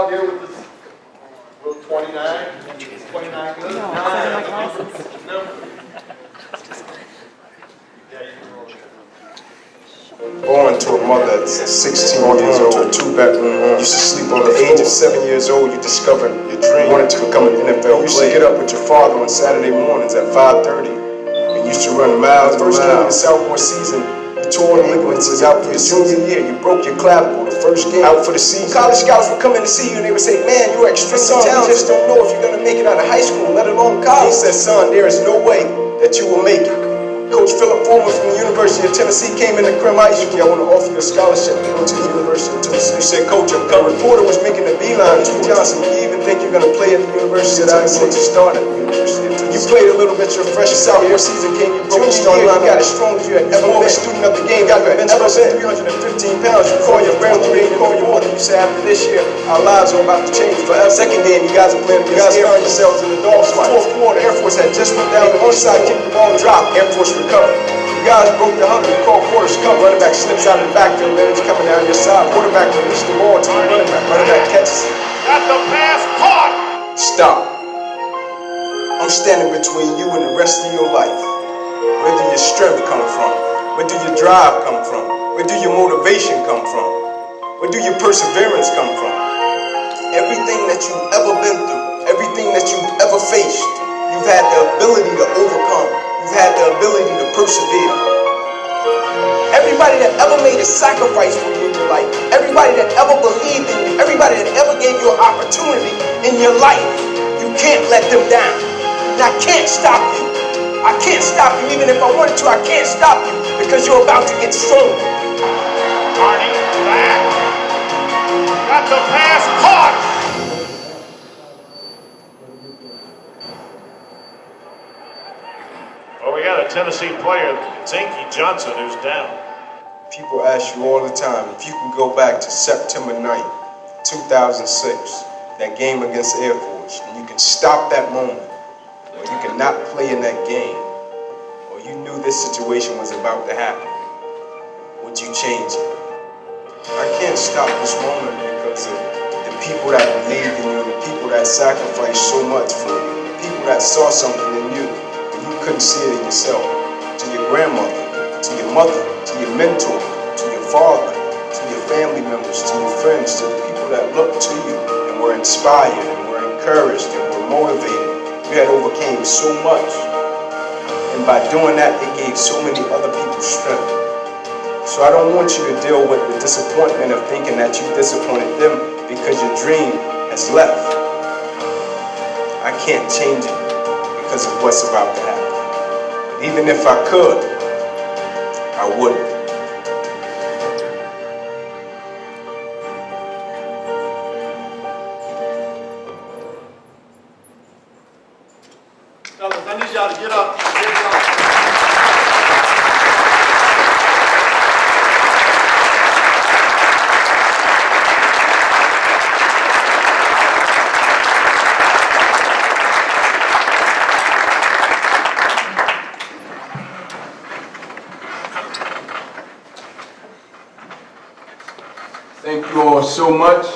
Out here with this little 29. 29 good. No, I said my glasses. Number. Yeah, you can roll it. Born to a mother at 16 years old, to a two-bedroom home. Used to sleep on the age of 7 years old. You discovered your dream. You wanted to become an NFL player. You used to get up with your father on Saturday mornings at 5:30. And used to run miles. First game of the sophomore season, you tore the ligaments out for your junior year. You broke your clavicle the first game out for the season. College scouts would come in to see you and they would say, "Man, you're extremely talented. You just don't know if you're going to make it out of high school, let alone college." He said, "Son, there is no way that you will make it." Coach Philip Fulmer from the University of Tennessee came in the Crim Ice. "I want to offer you a scholarship to go to the University of Tennessee." You said, "Coach, I'm coming." Reporter was making a beeline to Johnson. "Do you even think you're going to play at the University of Tennessee?" To start at the University of Tennessee. You played a little bit your freshman sophomore season. Came, you broke your starting line. You got as strong as you had ever been. Student of the game. Got the bench plus 315 pounds. You call your grandmother, you call your mother. You say, "After this year, our lives are about to change forever." Second game, you guys are playing. You guys found yourselves in the dog fight. Fourth quarter, Air Force had just went down the onside kick. The ball dropped. Air Force recovered. You guys broke the huddle. You called quarters come. Running back slips out of the backfield. Man, it's coming down your side. Quarterback released the ball to the running back. Running back catches it. Got the pass caught. Stop. I'm standing between you and the rest of your life. Where do your strength come from? Where do your drive come from? Where do your motivation come from? Where do your perseverance come from? Everything that you've ever been through, everything that you've ever faced, you've had the ability to overcome. You've had the ability to persevere. Everybody that ever made a sacrifice for you in your life, everybody that ever believed in you, everybody that ever gave you an opportunity in your life, you can't let them down. And I can't stop you. I can't stop you. Even if I wanted to, I can't stop you because you're about to get stronger. Carney back. Got the pass caught. Well, we got a Tennessee player. It's Inky Johnson who's down. People ask you all the time, if you can go back to September 9th, 2006, that game against Air Force, and you can stop that moment, or you cannot play in that game, or you knew this situation was about to happen, would you change it? I can't stop this moment because of the people that believed in you, the people that sacrificed so much for you, the people that saw something in you, but you couldn't see it in yourself. To your grandmother, to your mother, to your mentor, to your father, to your family members, to your friends, to the people that looked to you and were inspired and were encouraged and were motivated. You had overcame so much. And by doing that, it gave so many other people strength. So I don't want you to deal with the disappointment of thinking that you disappointed them because your dream has left. I can't change it because of what's about to happen. But even if I could, I wouldn't. Fellas, I need y'all to get up. Thank you all so much.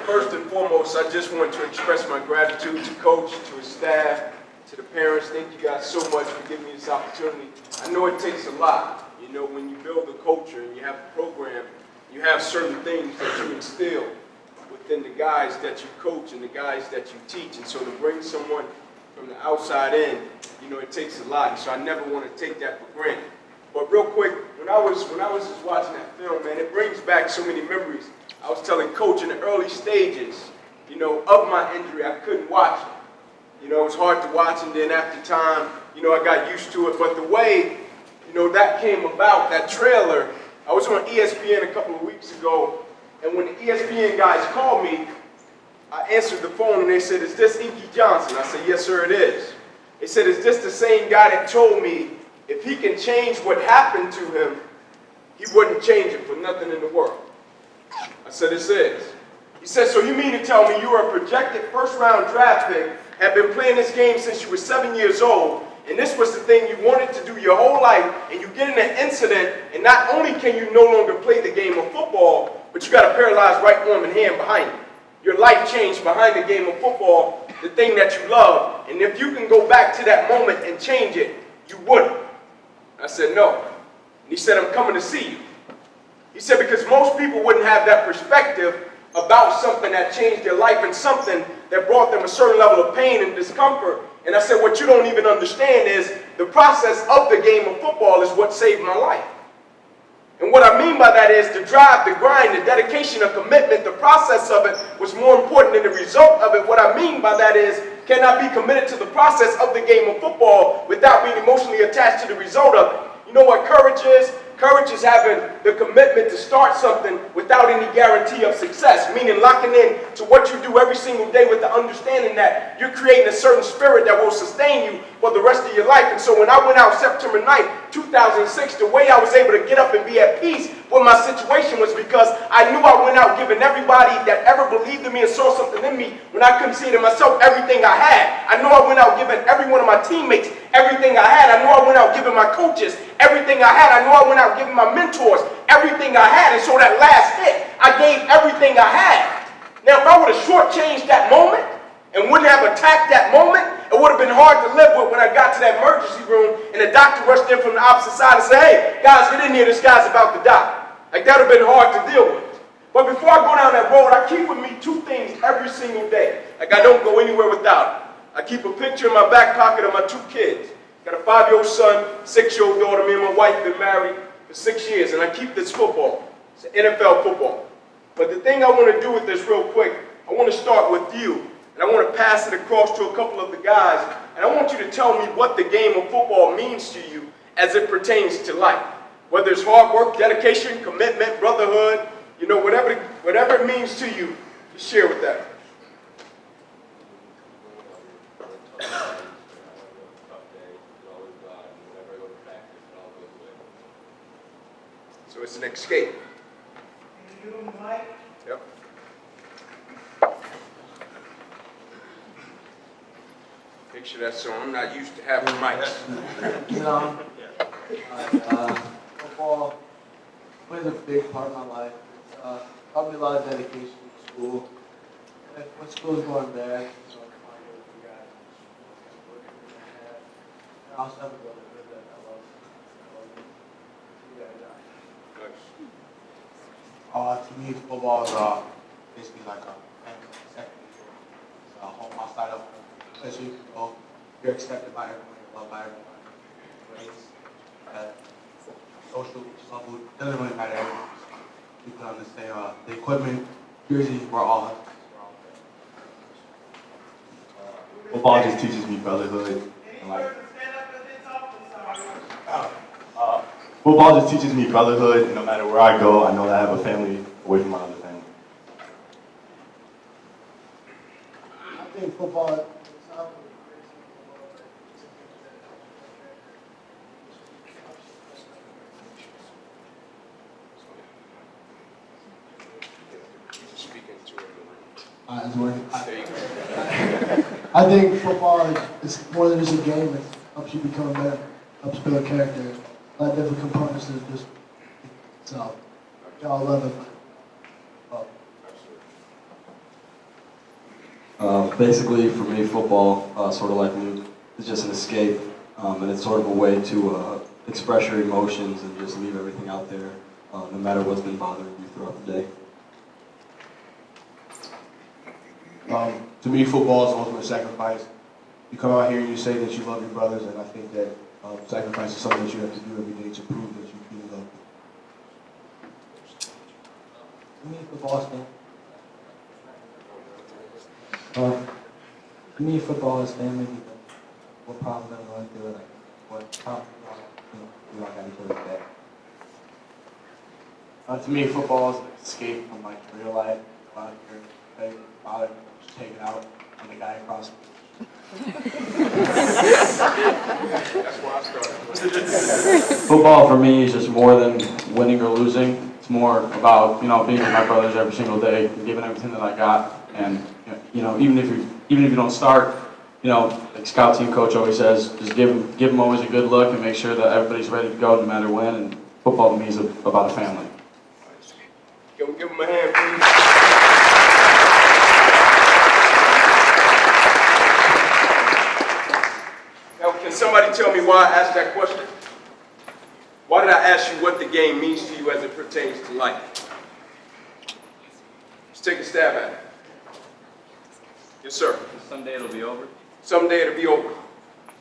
First and foremost, I just want to express my gratitude to Coach, to his staff, to the parents. Thank you guys so much for giving me this opportunity. I know it takes a lot. You know, when you build a culture and you have a program, you have certain things that you instill within the guys that you coach and the guys that you teach. And so to bring someone from the outside in, you know, it takes a lot. And so I never want to take that for granted. But real quick, when I was just watching that film, man, it brings back so many memories. I was telling Coach in the early stages, you know, of my injury, I couldn't watch it. You know, it was hard to watch, and then after time, you know, I got used to it. But the way, you know, that came about, that trailer, I was on ESPN a couple of weeks ago, and when the ESPN guys called me, I answered the phone, and they said, "Is this Inky Johnson?" I said, "Yes, sir, it is." They said, "Is this the same guy that told me if he can change what happened to him, he wouldn't change it for nothing in the world?" I said, "This is." He said, "So you mean to tell me you were a projected first-round draft pick, have been playing this game since you were 7 years old, and this was the thing you wanted to do your whole life, and you get in an incident, and not only can you no longer play the game of football, but you got a paralyzed right arm and hand behind you?" your life changed behind the game of football, the thing that you love. And if you can go back to that moment and change it, you wouldn't. I said, no. And he said, I'm coming to see you. He said, because most people wouldn't have that perspective about something that changed their life and something that brought them a certain level of pain and discomfort. And I said, what you don't even understand is the process of the game of football is what saved my life. And what I mean by that is the drive, the grind, the dedication, the commitment, the process of it was more important than the result of it. What I mean by that is, can I be committed to the process of the game of football without being emotionally attached to the result of it? You know what courage is? Courage is having the commitment to start something without any guarantee of success, meaning locking in to what you do every single day with the understanding that you're creating a certain spirit that will sustain you for the rest of your life. And so when I went out September 9th, 2006, the way I was able to get up and be at peace with my situation was because I knew I went out giving everybody that ever believed in me and saw something in me when I couldn't see it in myself everything I had. I knew I went out giving every one of my teammates everything I had. I knew I went out giving my coaches everything I had. I knew I went out giving my mentors everything I had. And so that last hit, I gave everything I had. Now, if I would have shortchanged that moment and wouldn't have attacked that moment, it would have been hard to live with when I got to that emergency room and the doctor rushed in from the opposite side and said, hey, guys, get in here, this guy's about to die. Like, that would have been hard to deal with. But before I go down that road, I keep with me two things every single day. Like, I don't go anywhere without it. I keep a picture in my back pocket of my two kids. Got a 5-year-old son, 6-year-old daughter. Me and my wife been married for 6 years, and I keep this football. It's NFL football. But the thing I want to do with this real quick, I want to start with you, and I want to pass it across to a couple of the guys, and I want you to tell me what the game of football means to you as it pertains to life. Whether it's hard work, dedication, commitment, brotherhood, you know, whatever it means to you, just share with that. So it's an escape. Yep. Picture that, so I'm not used to having mics. Football plays a big part of my life. It's taught me a lot of dedication to school. And when school's going bad, so I'm trying to with you guys. And I also have a brotherhood that I love. You guys are. To me, football is basically like a second nature. It's a home outside of home. Especially if you go, you're accepted by everyone, you're loved by everyone. Race, social level, doesn't really matter. You can understand the equipment, jerseys, we're all Huskies. Football just teaches me brotherhood. And football just teaches me brotherhood, and no matter where I go, I know that I have a family away from my other family. I think football is not it's working. I think football is more than just a game. It helps you become better, helps build character. A lot of different components to just itself. Y'all love it. Basically, for me, football, sort of like Luke, is just an escape, and it's sort of a way to express your emotions and just leave everything out there, no matter what's been bothering you throughout the day. To me, football is ultimate sacrifice. You come out here and you say that you love your brothers, and I think that sacrifice is something that you have to do every day to prove that you truly love them. To me, football is football is family. What problems I'm going through, like what problems we all got each other's back. To me, football is an escape from like real life. Out here, hey, father, just take it out on the guy across me. That's why I started. Football for me is just more than winning or losing. It's more about, you know, being with my brothers every single day, giving everything that I got, and you know, even if you don't start, you know, like scout team coach always says, just give them always a good look and make sure that everybody's ready to go no matter when. And football to me is about a family. Give them a hand, please. tell me why I asked that question? Why did I ask you what the game means to you as it pertains to life? Let's take a stab at it. Yes, sir. Someday it'll be over. Someday it'll be over.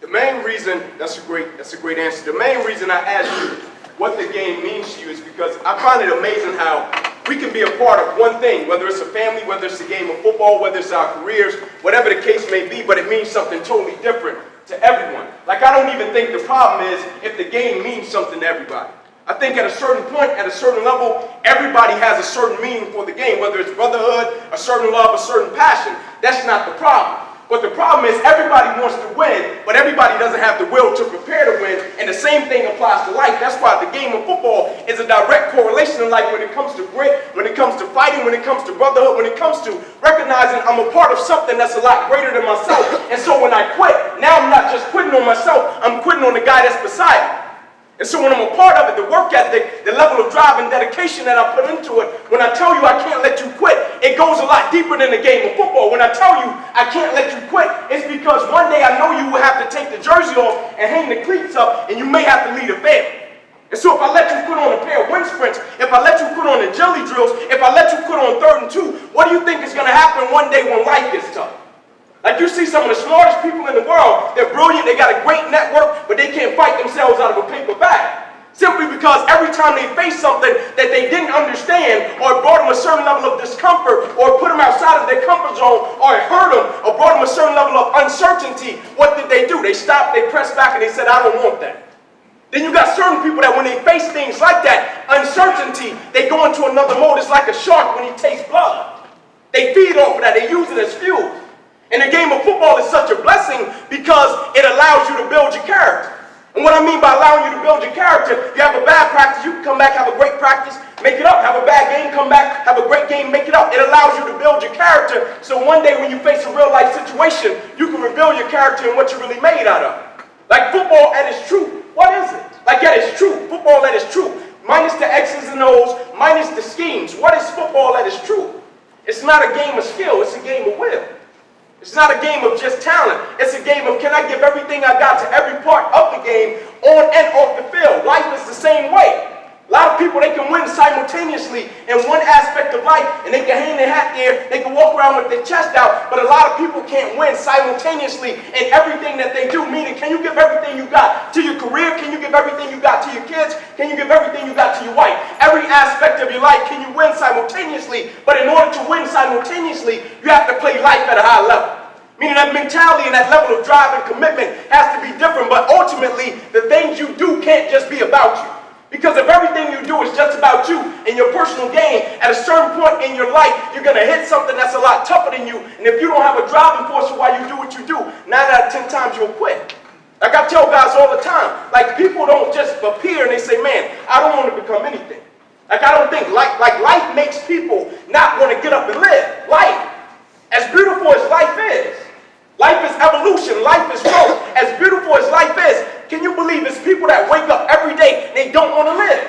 The main reason, that's a great answer. The main reason I asked you what the game means to you is because I find it amazing how we can be a part of one thing, whether it's a family, whether it's a game of football, whether it's our careers, whatever the case may be, but it means something totally different to everyone. Like, I don't even think the problem is if the game means something to everybody. I think at a certain point, at a certain level, everybody has a certain meaning for the game, whether it's brotherhood, a certain love, a certain passion. That's not the problem. But the problem is everybody wants to win, but everybody doesn't have the will to prepare to win, and the same thing applies to life. That's why the game of football is a direct correlation in life when it comes to grit, when it comes to fighting, when it comes to brotherhood, when it comes to recognizing I'm a part of something that's a lot greater than myself. And so when I quit, now I'm not just quitting on myself, I'm quitting on the guy that's beside me. And so when I'm a part of it, the work ethic, the level of drive and dedication that I put into it, when I tell you I can't let you quit, it goes a lot deeper than the game of football. When I tell you I can't let you quit, it's because one day I know you will have to take the jersey off and hang the cleats up, and you may have to lead a family. And so if I let you quit on a pair of wind sprints, if I let you quit on the jelly drills, if I let you quit on 3rd and 2, what do you think is going to happen one day when life gets tough? Like, you see some of the smartest people in the world, they're brilliant, they got a great network, but they can't fight themselves out of a paper bag. Simply because every time they face something that they didn't understand, or it brought them a certain level of discomfort, or put them outside of their comfort zone, or it hurt them, or brought them a certain level of uncertainty, what did they do? They stopped, they pressed back, and they said, I don't want that. Then you got certain people that when they face things like that, uncertainty, they go into another mode. It's like a shark when he tastes blood. They feed off of that, they use it as fuel. And the game of football is such a blessing because it allows you to build your character. And what I mean by allowing you to build your character, you have a bad practice, you can come back, have a great practice, make it up. Have a bad game, come back, have a great game, make it up. It allows you to build your character so one day when you face a real life situation, you can reveal your character and what you're really made out of. Like football at its truth. What is it? Like at its truth. Football at its truth. Minus the X's and O's, minus the schemes. What is football at its truth? It's not a game of skill, it's a game of will. It's not a game of just talent. It's a game of can I give everything I got to every part of the game on and off the field. Life is the same way. A lot of people, they can win simultaneously in one aspect of life, and they can hang their hat there, they can walk around with their chest out, but a lot of people can't win simultaneously in everything that they do. Meaning, can you give everything you got to your career? Can you give everything you got to your kids? Can you give everything you got to your wife? Every aspect of your life, can you win simultaneously? But in order to win simultaneously, you have to play life at a high level. Meaning that mentality and that level of drive and commitment has to be different, but ultimately, the things you do can't just be about you. Because if everything you do is just about you and your personal gain, at a certain point in your life, you're going to hit something that's a lot tougher than you. And if you don't have a driving force for why you do what you do, 9 out of 10 times you'll quit. Like I tell guys all the time, like people don't just appear and they say, man, I don't want to become anything. Like I don't think, like life makes people not want to get up and live. Life, as beautiful as life is evolution, life is growth. As beautiful as life is, can you believe it's people that wake up every day and they don't want to live?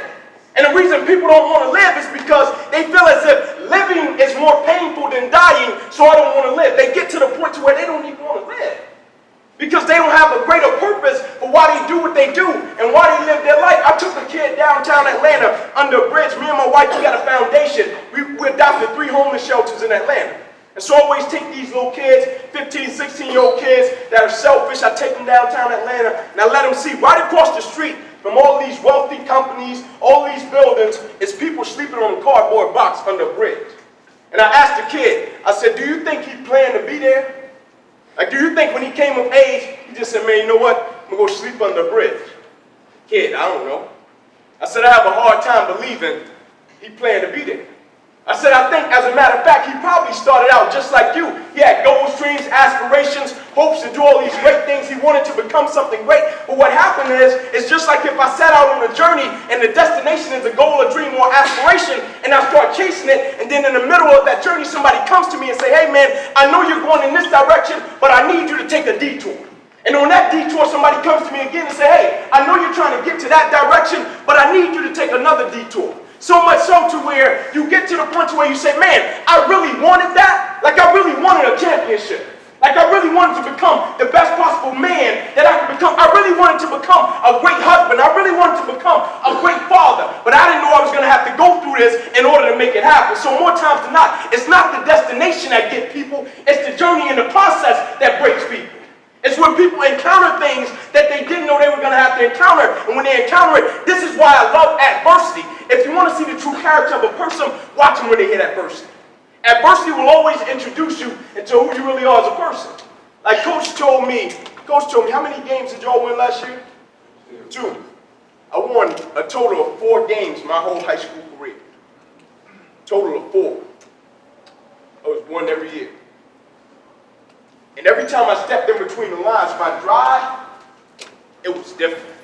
And the reason people don't want to live is because they feel as if living is more painful than dying, so I don't want to live. They get to the point to where they don't even want to live. Because they don't have a greater purpose for why they do what they do and why they live their life. I took a kid downtown Atlanta under a bridge. Me and my wife, we got a foundation. We adopted 3 homeless shelters in Atlanta. And so I always take these little kids, 15, 16-year-old kids that are selfish. I take them downtown Atlanta and I let them see right across the street from all these wealthy companies, all these buildings, is people sleeping on a cardboard box under a bridge. And I asked the kid, I said, do you think he planned to be there? Like, do you think when he came of age, he just said, man, you know what? I'm going to go sleep under a bridge. Kid, I don't know. I said, I have a hard time believing he planned to be there. I said, I think, as a matter of fact, he probably started out just like you. He had goals, dreams, aspirations, hopes to do all these great things. He wanted to become something great. But what happened is, it's just like if I set out on a journey and the destination is a goal, a dream, or aspiration, and I start chasing it, and then in the middle of that journey, somebody comes to me and say, hey, man, I know you're going in this direction, but I need you to take a detour. And on that detour, somebody comes to me again and say, hey, I know you're trying to get to that direction, but I need you to take another detour. So much so to where you get to the point to where you say, man, I really wanted that. Like I really wanted a championship. Like I really wanted to become the best possible man that I could become. I really wanted to a great husband. I really wanted to become a great father. But I didn't know I was going to have to go through this in order to make it happen. So more times than not, it's not the destination that gets people. It's the journey and the process that breaks people. It's when people encounter things that they didn't know they were going to have to encounter. And when they encounter it, this is why I love adversity. If you want to see the true character of a person, watch them when they hit adversity. Adversity will always introduce you into who you really are as a person. Like Coach told me, how many games did y'all win last year? 2. I won a total of 4 games my whole high school career. Total of 4. I was won every year. And every time I stepped in between the lines, my drive, it was different.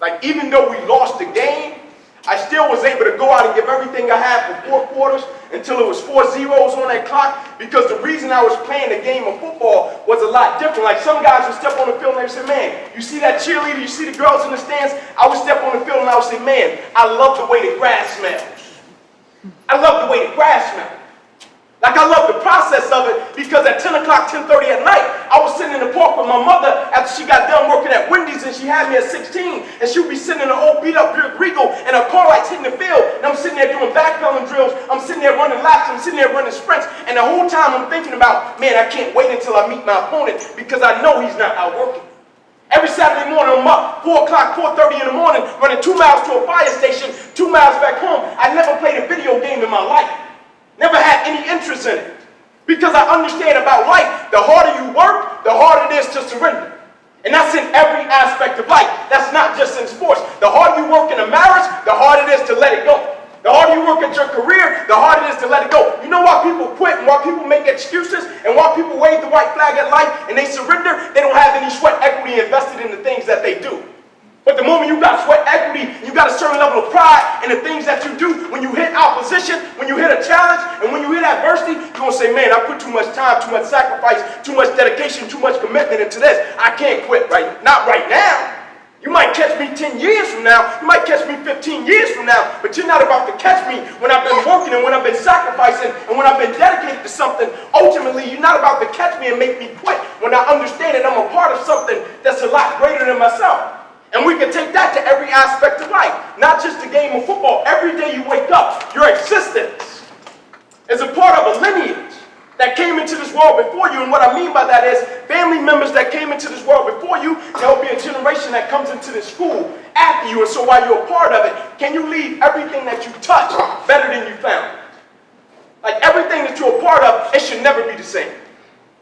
Like, even though we lost the game, I still was able to go out and give everything I had for 4 quarters until it was 4 zeros on that clock, because the reason I was playing the game of football was a lot different. Like, some guys would step on the field and they would say, man, you see that cheerleader, you see the girls in the stands? I would step on the field and I would say, man, I love the way the grass smells. I love the way the grass smells. Like, I love the process of it, because at 10 o'clock, 10:30 at night, I was sitting in the park with my mother after she got done working at Wendy's, and she had me at 16, and she would be sitting in an old beat-up Regal, and her car lights hitting the field, and I'm sitting there doing backpedaling drills, I'm sitting there running laps, I'm sitting there running sprints, and the whole time I'm thinking about, man, I can't wait until I meet my opponent, because I know he's not out working. Every Saturday morning, I'm up 4 o'clock, 4:30 in the morning, running 2 miles to a fire station, 2 miles back home. I never played a video game in my life. Never had any interest in it. Because I understand about life, the harder you work, the harder it is to surrender. And that's in every aspect of life. That's not just in sports. The harder you work in a marriage, the harder it is to let it go. The harder you work at your career, the harder it is to let it go. You know why people quit and why people make excuses and why people wave the white flag at life and they surrender? They don't have any sweat equity invested in the things that they do. But the moment you got sweat equity, you got a certain level of pride in the things that you do, when you hit opposition, when you hit a challenge, and when you hit adversity, you're going to say, man, I put too much time, too much sacrifice, too much dedication, too much commitment into this. I can't quit not right now. You might catch me 10 years from now. You might catch me 15 years from now. But you're not about to catch me when I've been working and when I've been sacrificing and when I've been dedicated to something. Ultimately, you're not about to catch me and make me quit when I understand that I'm a part of something that's a lot greater than myself. And we can take that to every aspect of life, not just the game of football. Every day you wake up, your existence is a part of a lineage that came into this world before you. And what I mean by that is family members that came into this world before you. There will be a generation that comes into this school after you. And so while you're a part of it, can you leave everything that you touch better than you found it? Like, everything that you're a part of, it should never be the same.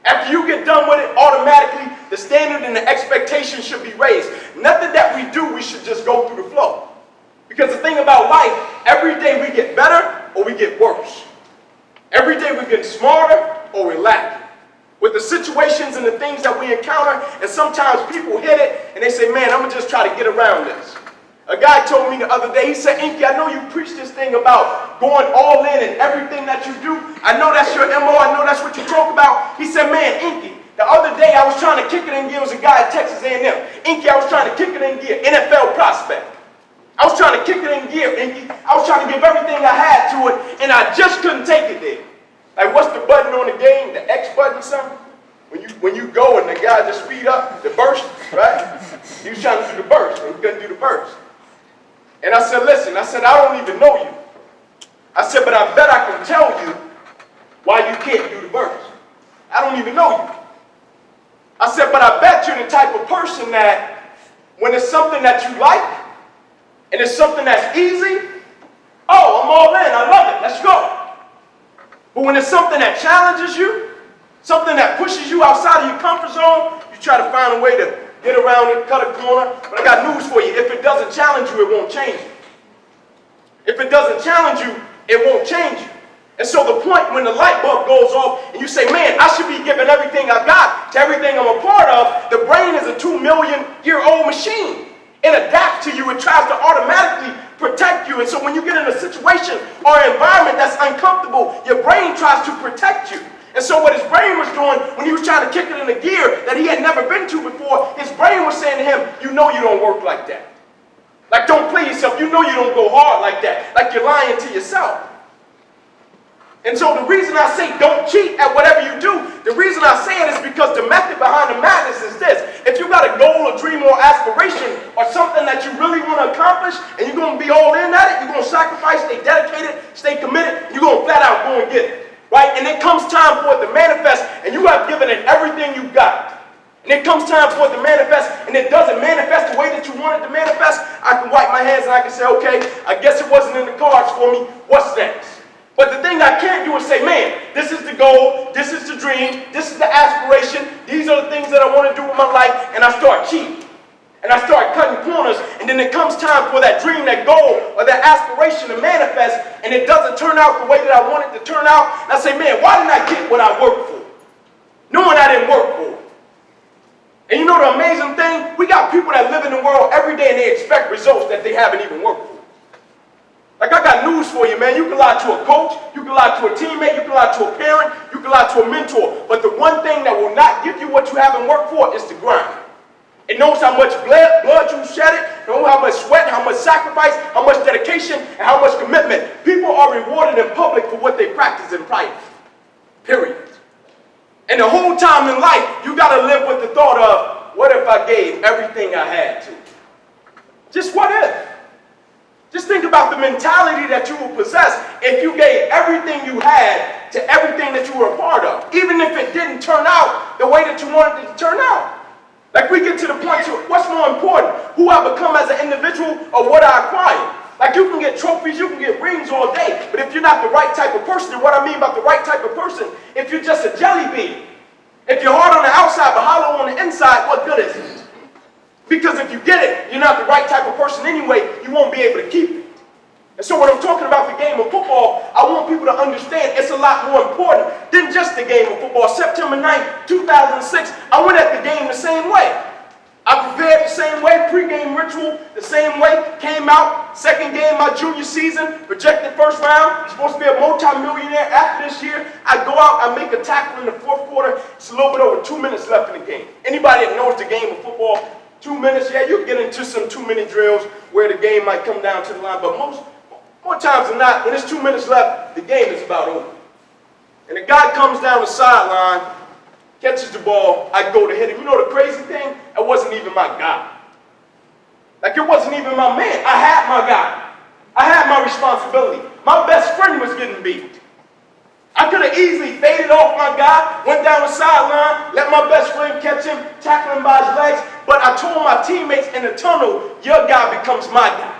After you get done with it, automatically, the standard and the expectation should be raised. Nothing that we do, we should just go through the flow. Because the thing about life, every day we get better or we get worse. Every day we get smarter or we're lacking. With the situations and the things that we encounter, and sometimes people hit it and they say, man, I'm going to just try to get around this. A guy told me the other day, he said, Inky, I know you preach this thing about going all in and everything that you do. I know that's your MO. I know that's what you talk about. He said, man, Inky, the other day I was trying to kick it in gear. It was a guy at Texas A&M. Inky, I was trying to kick it in gear. NFL prospect. I was trying to kick it in gear, Inky. I was trying to give everything I had to it, and I just couldn't take it there. Like, what's the button on the game? The X button or something? When you go and the guy just speed up, the burst, right? He was trying to do the burst, and he couldn't do the burst. And I said, listen, I said, I don't even know you. I said, but I bet I can tell you why you can't do the burst. I don't even know you. I said, but I bet you're the type of person that when it's something that you like and it's something that's easy, oh, I'm all in, I love it, let's go. But when it's something that challenges you, something that pushes you outside of your comfort zone, you try to find a way to get around it, cut a corner. But I got news for you. If it doesn't challenge you, it won't change you. If it doesn't challenge you, it won't change you. And so the point when the light bulb goes off and you say, man, I should be giving everything I got to everything I'm a part of, the brain is a 2-million-year-old machine. It adapts to you. It tries to automatically protect you. And so when you get in a situation or an environment that's uncomfortable, your brain tries to protect you. And so what his brain was doing when he was trying to kick it in a gear that he had never been to before, his brain was saying to him, you know you don't work like that. Like, don't play yourself. You know you don't go hard like that. Like, you're lying to yourself. And so the reason I say don't cheat at whatever you do, the reason I say it is because the method behind the madness is this. If you got a goal, a dream, or aspiration, or something be all in at it, you're going to sacrifice, stay dedicated, stay committed, you're going to flat out go and get it. Right? And it comes time for it to manifest, and you have given it everything you got. And it comes time for it to manifest, and it doesn't manifest the way that you want it to manifest, I can wipe my hands and I can say, okay, I guess it wasn't in the cards for me. What's next? But the thing I can't do is say, man, this is the goal, this is the dream, this is the aspiration, these are the things that I want to do with my life, and I start cheating. And I start cutting corners, and then it comes time for that dream, that goal, or that aspiration to manifest, and it doesn't turn out the way that I want it to turn out. And I say, man, why didn't I get what I worked for? Knowing I didn't work for it. And you know the amazing thing? We got people that live in the world every day and they expect results that they haven't even worked for. Like, I got news for you, man. You can lie to a coach, you can lie to a teammate, you can lie to a parent, you can lie to a mentor. But the one thing that will not give you what you haven't worked for is the grind. It knows how much blood you shed it, knows how much sweat, how much sacrifice, how much dedication, and how much commitment. People are rewarded in public for what they practice in private. Period. And the whole time in life, you got to live with the thought of, what if I gave everything I had to? Just what if? Just think about the mentality that you will possess if you gave everything you had to everything that you were a part of, even if it didn't turn out the way that you wanted it to turn out. Like, we get to the point to what's more important, who I become as an individual or what I acquire. Like, you can get trophies, you can get rings all day, but if you're not the right type of person, and what I mean by the right type of person, if you're just a jelly bean, if you're hard on the outside but hollow on the inside, what good is it? Because if you get it, you're not the right type of person anyway, you won't be able to keep it. And so when I'm talking about the game of football, I want people to understand it's a lot more important than just the game of football. September 9th, 2006, I went at the game the same way. I prepared the same way, pre-game ritual the same way, came out, second game my junior season, rejected first round, supposed to be a multi-millionaire after this year. I go out, I make a tackle in the fourth quarter, it's a little bit over 2 minutes left in the game. Anybody that knows the game of football, 2 minutes, yeah, you get into some 2-minute drills where the game might come down to the line, but more times than not, when it's 2 minutes left, the game is about over. And the guy comes down the sideline, catches the ball, I go to hit him. You know the crazy thing? It wasn't even my guy. Like, it wasn't even my man. I had my guy. I had my responsibility. My best friend was getting beat. I could have easily faded off my guy, went down the sideline, let my best friend catch him, tackle him by his legs, but I told my teammates in the tunnel, your guy becomes my guy.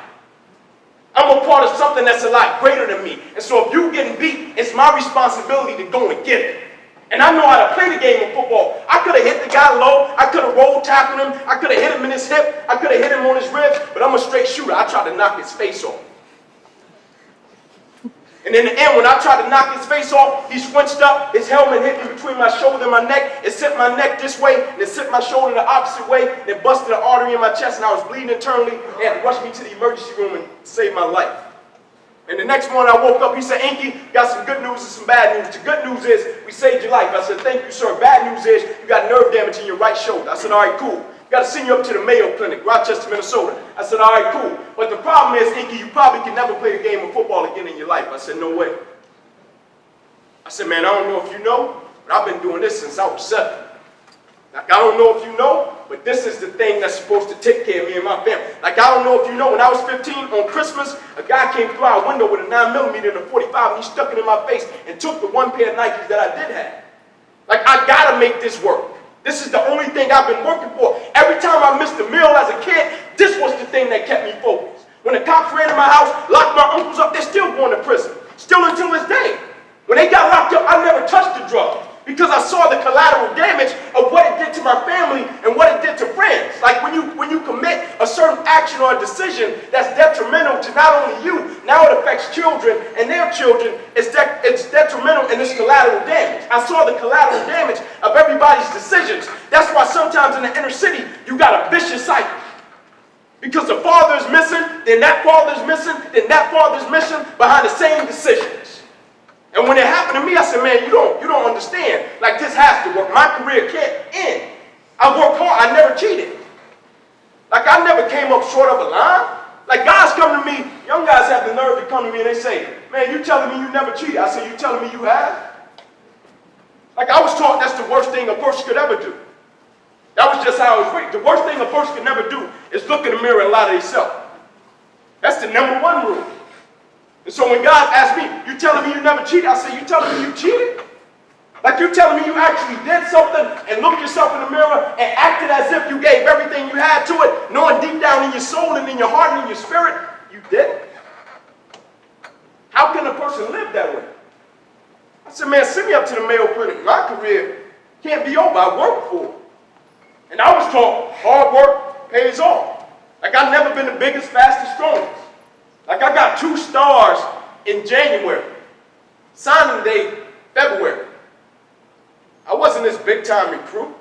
I'm a part of something that's a lot greater than me. And so if you're getting beat, it's my responsibility to go and get it. And I know how to play the game of football. I could have hit the guy low. I could have rolled tackled him. I could have hit him in his hip. I could have hit him on his ribs. But I'm a straight shooter. I tried to knock his face off. And in the end, when I tried to knock his face off, he squinched up. His helmet hit me between my shoulder and my neck. It sent my neck this way, and it sent my shoulder the opposite way. And it busted an artery in my chest, and I was bleeding internally. They had to rush me to the emergency room and save my life. And the next morning I woke up, he said, Inky, got some good news and some bad news. The good news is we saved your life. I said, thank you, sir. Bad news is you got nerve damage in your right shoulder. I said, all right, cool. Got to send you up to the Mayo Clinic, Rochester, Minnesota. I said, all right, cool. But the problem is, Inky, you probably can never play a game of football again in your life. I said, no way. I said, man, I don't know if you know, but I've been doing this since I was 7. Like, I don't know if you know, but this is the thing that's supposed to take care of me and my family. Like, I don't know if you know, when I was 15 on Christmas, a guy came through our window with a 9mm and a 45, and he stuck it in my face and took the one pair of Nikes that I did have. Like, I gotta make this work. This is the only thing I've been working for. Every time I missed a meal as a kid, this was the thing that kept me focused. When the cops ran in my house, locked my uncles up, they're still going to prison. Still until this day. When they got locked up, I never touched a drug. Because I saw the collateral damage of what it did to my family and what it did to friends. Like, when you commit a certain action or a decision that's detrimental to not only you, now it affects children and their children, it's detrimental and it's collateral damage. I saw the collateral damage of everybody's decisions. That's why sometimes in the inner city, you got a vicious cycle. Because the father is missing, then that father is missing, then that father is missing behind the same decisions. And when it happened to me, I said, man, you don't understand. Like, this has to work. My career can't end. I worked hard. I never cheated. Like, I never came up short of a line. Like, guys come to me, young guys have the nerve to come to me and they say, man, you telling me you never cheated? I said, you telling me you have? Like, I was taught that's the worst thing a person could ever do. That was just how I was raised. The worst thing a person could never do is look in the mirror and lie to himself. That's the number one rule. And so when God asked me, you telling me you never cheated? I said, you telling me you cheated? Like you're telling me you actually did something and looked yourself in the mirror and acted as if you gave everything you had to it, knowing deep down in your soul and in your heart and in your spirit, you did? How can a person live that way? I said, man, send me up to the Mayo Clinic. My career can't be over. I worked for it. And I was taught hard work pays off. Like I've never been the biggest, fastest, strongest. Like I got 2 stars in January. Signing day, February. I wasn't this big time recruit.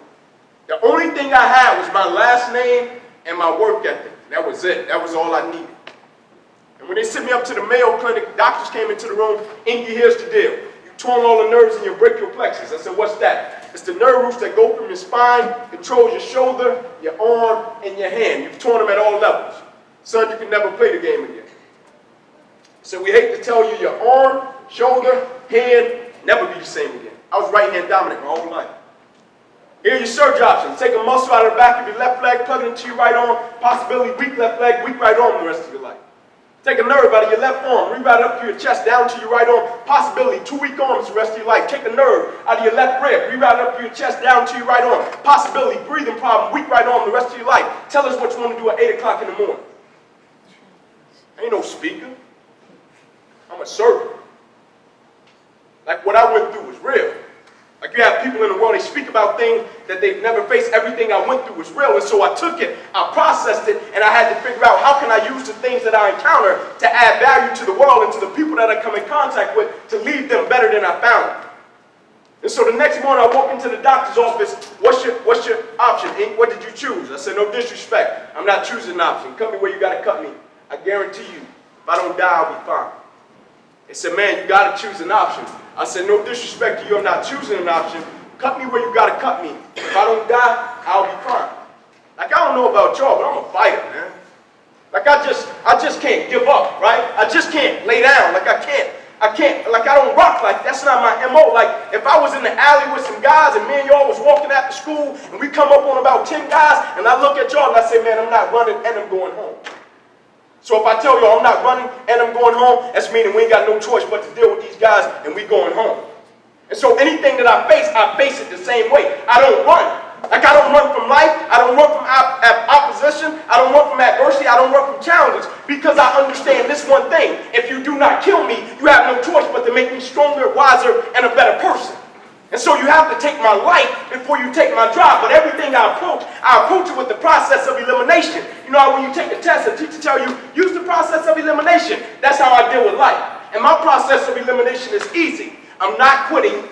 The only thing I had was my last name and my work ethic. That was it. That was all I needed. And when they sent me up to the Mayo Clinic, doctors came into the room. Inky, here's the deal. You torn all the nerves in your brachial plexus. I said, what's that? It's the nerve roots that go from your spine, controls your shoulder, your arm, and your hand. You've torn them at all levels. Son, you can never play the game again. So we hate to tell you, your arm, shoulder, hand, never be the same again. I was right-hand dominant my whole life. Here are your surgery options. Take a muscle out of the back of your left leg, plug it into your right arm, possibility weak left leg, weak right arm the rest of your life. Take a nerve out of your left arm, reroute it up to your chest, down to your right arm, possibility 2 weak arms the rest of your life. Take a nerve out of your left rib, reroute it up to your chest, down to your right arm, possibility breathing problem, weak right arm the rest of your life. Tell us what you want to do at 8 o'clock in the morning. I ain't no speaker. I'm a servant. Like what I went through was real. Like you have people in the world, they speak about things that they've never faced. Everything I went through was real. And so I took it, I processed it, and I had to figure out how can I use the things that I encounter to add value to the world and to the people that I come in contact with to leave them better than I found them. And so the next morning I walk into the doctor's office, what's your option, Ink? What did you choose? I said, no disrespect. I'm not choosing an option. Cut me where you got to cut me. I guarantee you, if I don't die, I'll be fine. They said, man, you got to choose an option. I said, no disrespect to you, I'm not choosing an option. Cut me where you got to cut me. If I don't die, I'll be fine. Like, I don't know about y'all, but I'm a fighter, man. Like, I just can't give up, right? I just can't lay down. Like, I can't, like, I don't rock. Like, that's not my MO. Like, if I was in the alley with some guys and me and y'all was walking after school and we come up on about 10 guys and I look at y'all and I say, man, I'm not running and I'm going home. So if I tell y'all I'm not running and I'm going home, that's meaning we ain't got no choice but to deal with these guys and we going home. And so anything that I face it the same way. I don't run. Like I don't run from life. I don't run from opposition. I don't run from adversity. I don't run from challenges because I understand this one thing. If you do not kill me, you have no choice but to make me stronger, wiser, and a better person. And so you have to take my life before you take my job. But everything I approach it with the process of elimination. You know how when you take a test, the teacher tell you, use the process of elimination. That's how I deal with life. And my process of elimination is easy. I'm not quitting.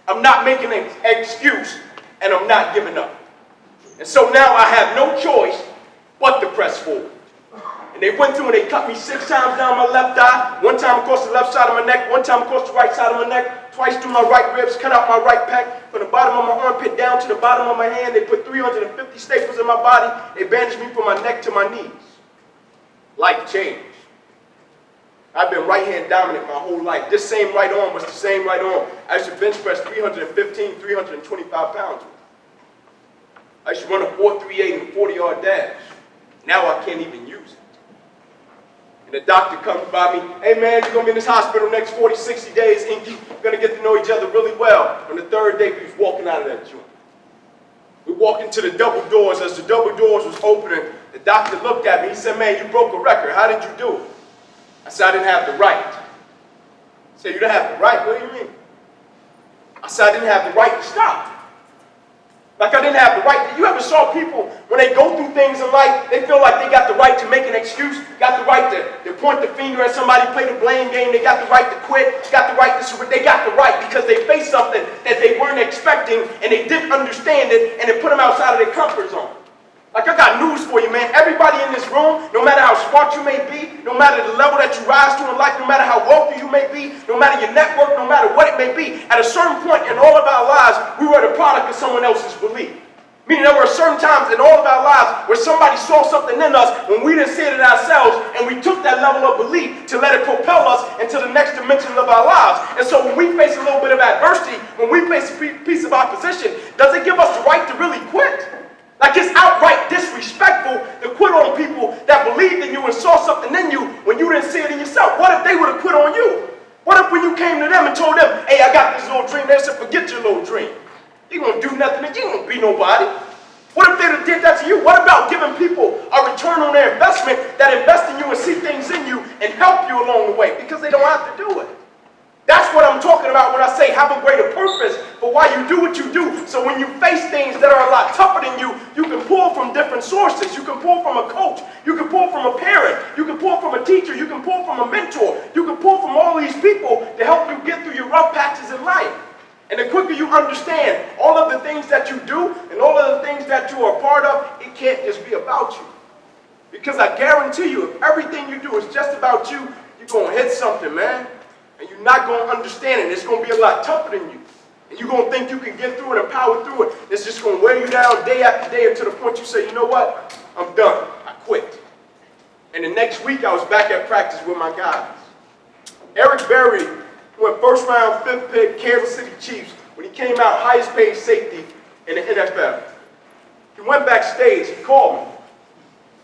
I'm not making an excuse. And I'm not giving up. And so now I have no choice but to press forward. And they went through and they cut me 6 times down my left eye, 1 time across the left side of my neck, 1 time across the right side of my neck, twice through my right ribs, cut out my right pec, from the bottom of my armpit down to the bottom of my hand. They put 350 staples in my body. They bandaged me from my neck to my knees. Life changed. I've been right-hand dominant my whole life. This same right arm was the same right arm. I used to bench press 315, 325 pounds with. I used to run a 4.38 and 40-yard dash. Now I can't even use it. And the doctor comes by me, hey man, you're going to be in this hospital next 40, 60 days, Inky. We're going to get to know each other really well. On the 3rd day, we was walking out of that joint. We walked into the double doors. As the double doors was opening, the doctor looked at me. He said, man, you broke a record. How did you do it? I said, I didn't have the right. He said, you didn't have the right? What do you mean? I said, I didn't have the right to stop. Like I didn't have the right. You ever saw people, when they go through things in life, they feel like they got the right to make an excuse, got the right to point the finger at somebody, play the blame game, they got the right to quit, got the right to surrender. They got the right because they faced something that they weren't expecting and they didn't understand it and it put them outside of their comfort zone. Like I got news for you, man. Everybody in this room, no matter how smart you may be, no matter the level that you rise to in life, no matter how wealthy you may be, no matter your network, no matter what it may be, at a certain point in all of our lives, we were the product of someone else's belief. Meaning there were certain times in all of our lives where somebody saw something in us when we didn't see it in ourselves, and we took that level of belief to let it propel us into the next dimension of our lives. And so when we face a little bit of adversity, when we face a piece of opposition, does it give us the right to really quit? Like it's outright disrespectful disrespectful to quit on people that believed in you and saw something in you when you didn't see it in yourself. What if they would have quit on you? What if when you came to them and told them, hey, I got this little dream, they said, forget your little dream. You ain't gonna do nothing, you ain't gonna be nobody. What if they did that to you? What about giving people a return on their investment that invest in you and see things in you and help you along the way because they don't have to do it? That's what I'm talking about when I say have a greater purpose for why you do what you do. So when you face things that are a lot tougher than you, you can pull from different sources. You can pull from a coach. You can pull from a parent. You can pull from a teacher. You can pull from a mentor. You can pull from all these people to help you get through your rough patches in life. And the quicker you understand all of the things that you do and all of the things that you are a part of, it can't just be about you. Because I guarantee you, if everything you do is just about you, you're going to hit something, man. And you're not going to understand it. It's going to be a lot tougher than you. And you're going to think you can get through it and power through it. It's just going to wear you down day after day until the point you say, you know what? I'm done. I quit. And the next week, I was back at practice with my guys. Eric Berry went first round, fifth pick, Kansas City Chiefs. When he came out, highest paid safety in the NFL. He went backstage. He called me.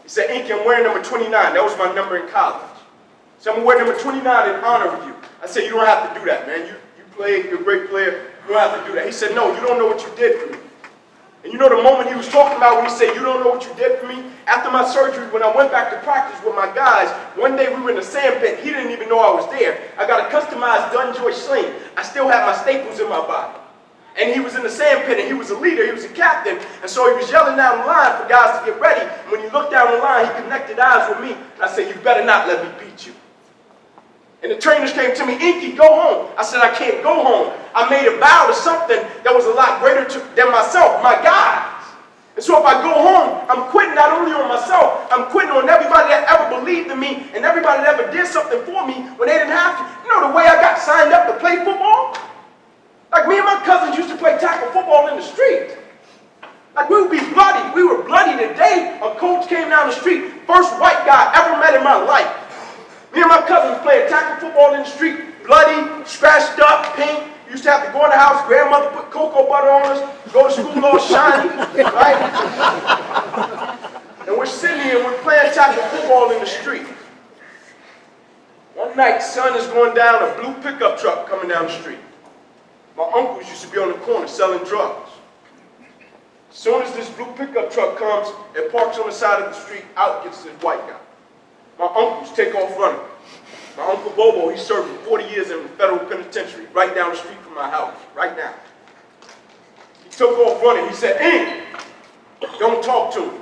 He said, Inky, I'm wearing number 29. That was my number in college. He said, I'm going to wear number 29 in honor of you. I said, you don't have to do that, man. You played, you're a great player. You don't have to do that. He said, no, you don't know what you did for me. And you know the moment he was talking about when he said, you don't know what you did for me? After my surgery, when I went back to practice with my guys, one day we were in the sand pit. He didn't even know I was there. I got a customized Dunjoy sling. I still have my staples in my body. And he was in the sand pit, and he was a leader. He was a captain. And so he was yelling down the line for guys to get ready. And when he looked down the line, he connected eyes with me. And I said, you better not let me beat you. And the trainers came to me, Inky, go home. I said, I can't go home. I made a vow to something that was a lot greater than myself, my guys. And so if I go home, I'm quitting not only on myself, I'm quitting on everybody that ever believed in me and everybody that ever did something for me when they didn't have to. You know the way I got signed up to play football? Like me and my cousins used to play tackle football in the street. Like we would be bloody. We were bloody the day a coach came down the street, first white guy I ever met in my life. Me and my cousins played tackle football in the street, bloody, scratched up, pink. Used to have to go in the house, grandmother put cocoa butter on us, go to school all shiny, right? And we're sitting here and we're playing tackle football in the street. One night, sun is going down, a blue pickup truck coming down the street. My uncles used to be on the corner selling drugs. As soon as this blue pickup truck comes, it parks on the side of the street, out gets this white guy. My uncles take off running. My Uncle Bobo, he's serving 40 years in the federal penitentiary, right down the street from my house, right now. He took off running. He said, Ink, don't talk to him.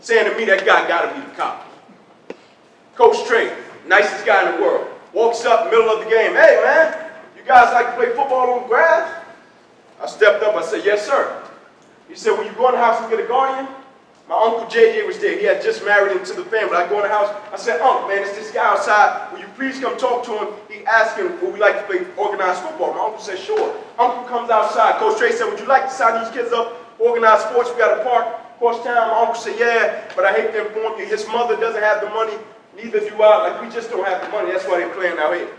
Saying to me, that guy gotta be the cop. Coach Trey, nicest guy in the world, walks up, middle of the game. Hey, man, you guys like to play football on grass? I stepped up, I said, yes, sir. He said, will you go in the house and get a guardian? My Uncle JJ was there. He had just married into the family. I go in the house. I said, Uncle, man, it's this guy outside. Will you please come talk to him? He asked him, would we like to play organized football? My uncle said, sure. Uncle comes outside. Coach Trey said, would you like to sign these kids up for organized sports? We got a park across town. My uncle said, yeah, but I hate to inform you. His mother doesn't have the money. Neither do I. Like, we just don't have the money. That's why they're playing out here.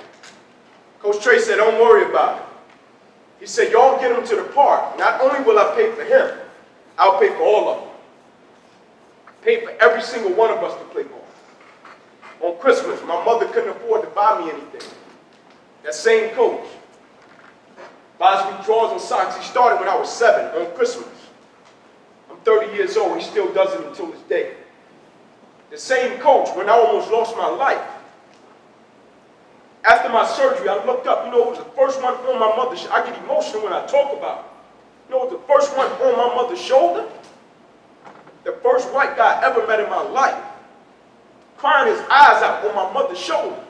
Coach Trey said, don't worry about it. He said, y'all get him to the park. Not only will I pay for him, I'll pay for all of them. Pay for every single one of us to play ball. On Christmas, my mother couldn't afford to buy me anything. That same coach buys me drawers and socks. He started when I was 7 on Christmas. I'm 30 years old. He still does it until this day. The same coach, when I almost lost my life, after my surgery, I looked up. You know, it was the first one on my mother's shoulder. I get emotional when I talk about it. You know, it was the first one on my mother's shoulder. The first white guy I ever met in my life, crying his eyes out on my mother's shoulder.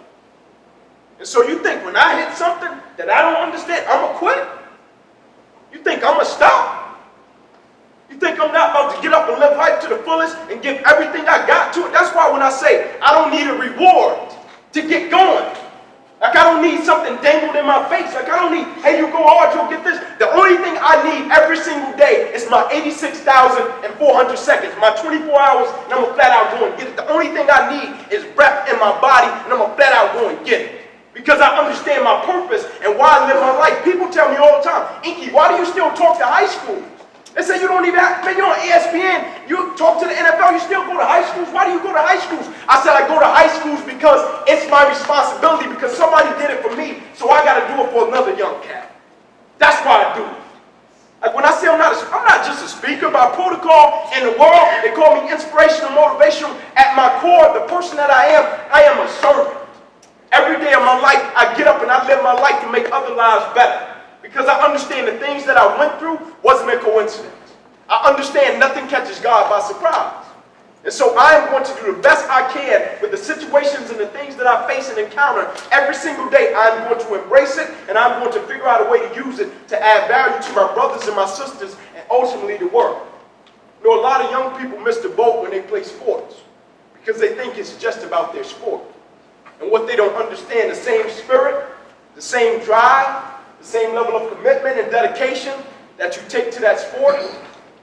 And so you think when I hit something that I don't understand, I'm going to quit? You think I'm going to stop? You think I'm not about to get up and live life to the fullest and give everything I got to it? That's why when I say I don't need a reward to get going. Like I don't need something dangled in my face. Like I don't need, hey, you go hard, you'll get this. The only thing I need every single day is my 86,400 seconds, my 24 hours, and I'm going to flat out go and get it. The only thing I need is breath in my body, and I'm going to flat out go and get it. Because I understand my purpose and why I live my life. People tell me all the time, Inky, why do you still talk to high school? They say you don't even have, man, you're on ESPN, you talk to the NFL, you still go to high schools. Why do you go to high schools? I said I go to high schools because it's my responsibility, because somebody did it for me, so I got to do it for another young cat. That's why I do it. Like when I say I'm not just a speaker by protocol in the world. They call me inspirational, motivational. At my core, the person that I am a servant. Every day of my life, I get up and I live my life to make other lives better. Because I understand the things that I went through wasn't a coincidence. I understand nothing catches God by surprise. And so I am going to do the best I can with the situations and the things that I face and encounter every single day. I'm going to embrace it, and I'm going to figure out a way to use it to add value to my brothers and my sisters and ultimately the world. You know, a lot of young people miss the boat when they play sports because they think it's just about their sport. And what they don't understand, the same spirit, the same drive, the same level of commitment and dedication that you take to that sport,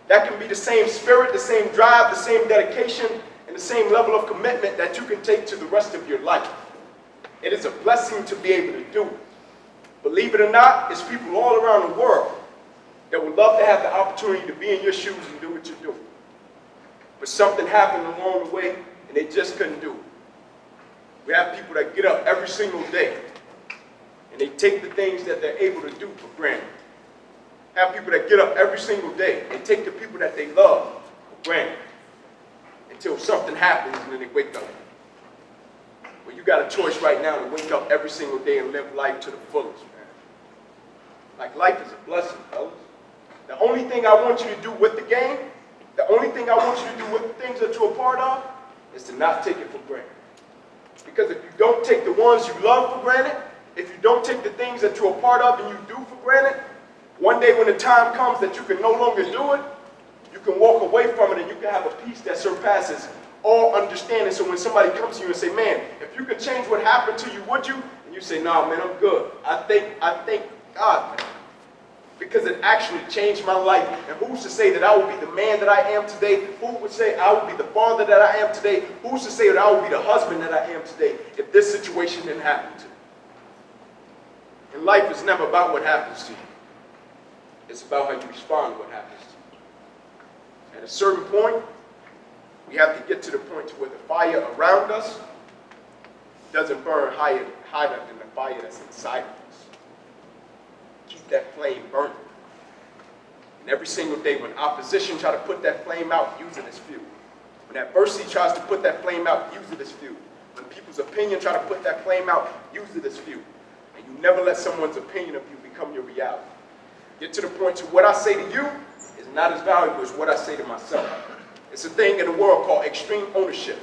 that can be the same spirit, the same drive, the same dedication, and the same level of commitment that you can take to the rest of your life. It is a blessing to be able to do it. Believe it or not, it's people all around the world that would love to have the opportunity to be in your shoes and do what you do. But something happened along the way, and they just couldn't do it. We have people that get up every single day, and they take the things that they're able to do for granted. Have people that get up every single day and take the people that they love for granted until something happens and then they wake up. Well, you got a choice right now to wake up every single day and live life to the fullest, man. Like life is a blessing, fellas. The only thing I want you to do with the game, the only thing I want you to do with the things that you're a part of, is to not take it for granted. Because if you don't take the ones you love for granted, if you don't take the things that you're a part of and you do for granted, one day when the time comes that you can no longer do it, you can walk away from it and you can have a peace that surpasses all understanding. So when somebody comes to you and say, man, if you could change what happened to you, would you? And you say, no, man, I'm good. I thank God, man, because it actually changed my life. And who's to say that I will be the man that I am today? Who would say I will be the father that I am today? Who's to say that I will be the husband that I am today if this situation didn't happen to me? And life is never about what happens to you. It's about how you respond to what happens to you. At a certain point, we have to get to the point to where the fire around us doesn't burn higher than the fire that's inside of us. Keep that flame burning. And every single day when opposition tries to put that flame out, use it as fuel. When adversity tries to put that flame out, use it as fuel. When people's opinion try to put that flame out, use it as fuel. And you never let someone's opinion of you become your reality. Get to the point to what I say to you is not as valuable as what I say to myself. It's a thing in the world called extreme ownership.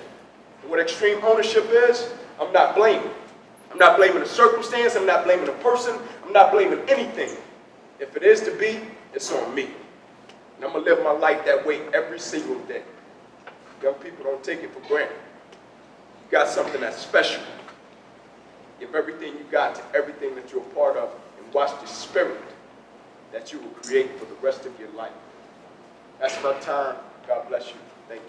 And what extreme ownership is, I'm not blaming. I'm not blaming a circumstance. I'm not blaming a person. I'm not blaming anything. If it is to be, it's on me. And I'm going to live my life that way every single day. Young people, don't take it for granted. You got something that's special. Give everything you got to everything that you're a part of and watch the spirit that you will create for the rest of your life. That's my time. God bless you. Thank you.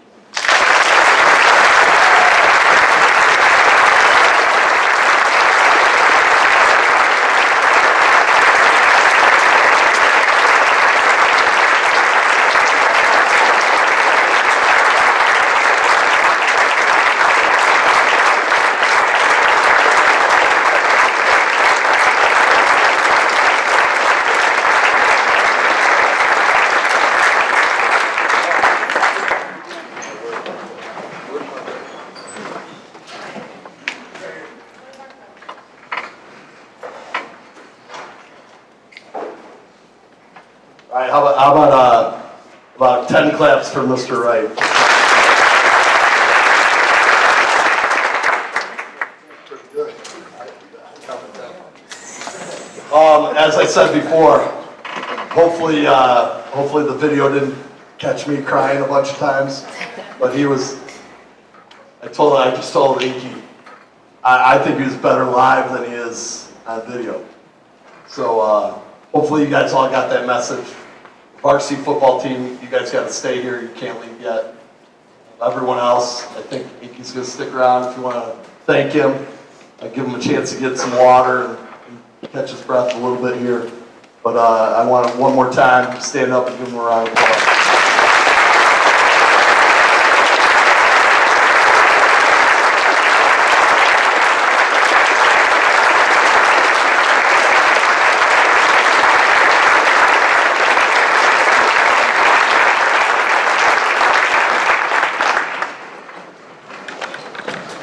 All right, how about 10 claps for Mr. Wright? As I said before, hopefully the video didn't catch me crying a bunch of times, but I just told Inky, I think he was better live than he is on video. So hopefully you guys all got that message. Varsity football team, you guys got to stay here. You can't leave yet. Everyone else, I think Inky's going to stick around if you want to thank him. Give him a chance to get some water and catch his breath a little bit here. But I want to one more time stand up and give him a round of applause.